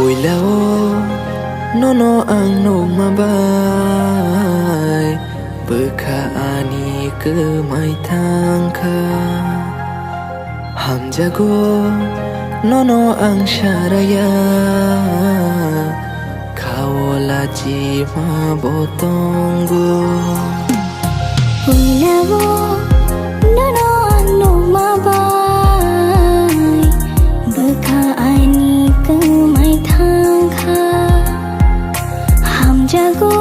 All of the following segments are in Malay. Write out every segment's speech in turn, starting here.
Puilao nono ang no mabay Beka ani ke mai tangka Ham jago nono ang syaraya Kaola jima botonggo Puilao nono ang no mabay Beka ani ke mai tangka Ham jago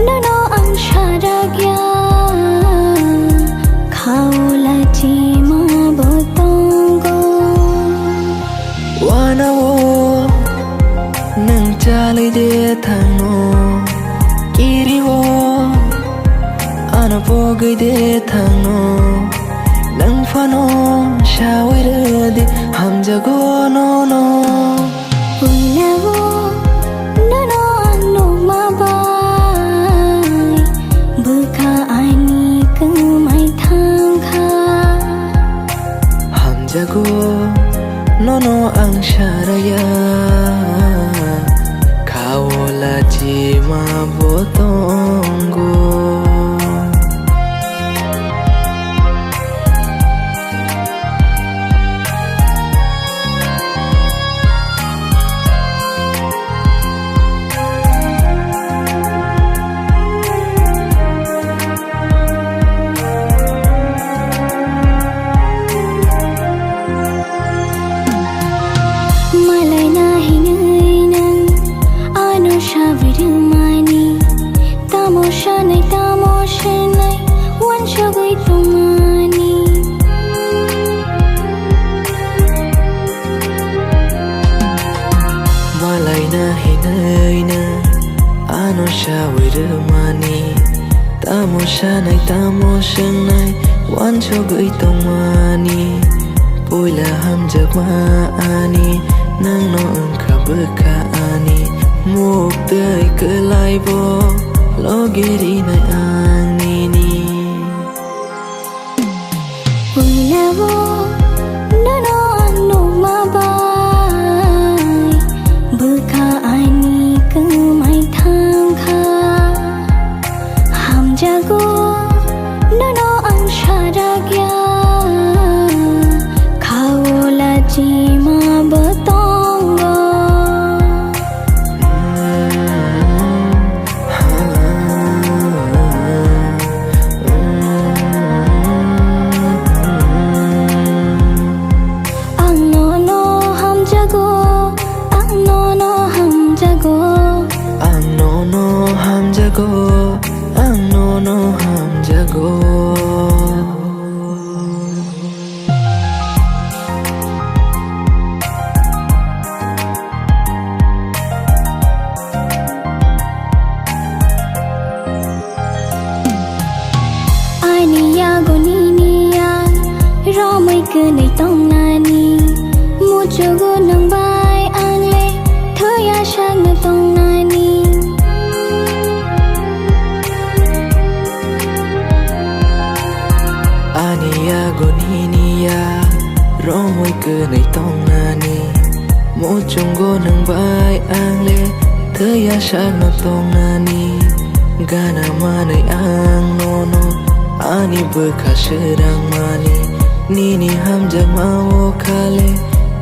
nono ang syaraya Kaola jima botonggo Wanawo nang jalai de thangno kiriwo ana pogai de thangno nang fano shawire de hamjago no no Puilao nono ang no mabay Beka ani ke mai tangka hamjago nono ang syaraya kaola jima botonggo Malay na hinay ng ano siya virumani Tamo siya nay wan siya ko'y tumani Malay na hinay na ano siya wirumani Tamo siya nay wan siya ko'y tumani Puila hamjag maani nang noong kabekaani Mukday kelay bo logiri na ang nini Puilao nono ang no mabay Beka ani ke mai tangka Ham jago nono ang syaraya Kaola jima botonggo Ang nono ham jago Ang nono ham jago Ang nono hamjago Ang nono hamjago Aniya goniya Ramay ke nay tong nani Mujogo nang bay ang le Thaya siya na tong nani Aniya goniniya Romoy ke nay tong nani Mochonggo nang bay ang le Thaya siya na tong nani Gana manay ang nono Ani beka serang mani Nini hamjag mawo kale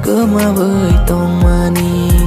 Kemawai tong mani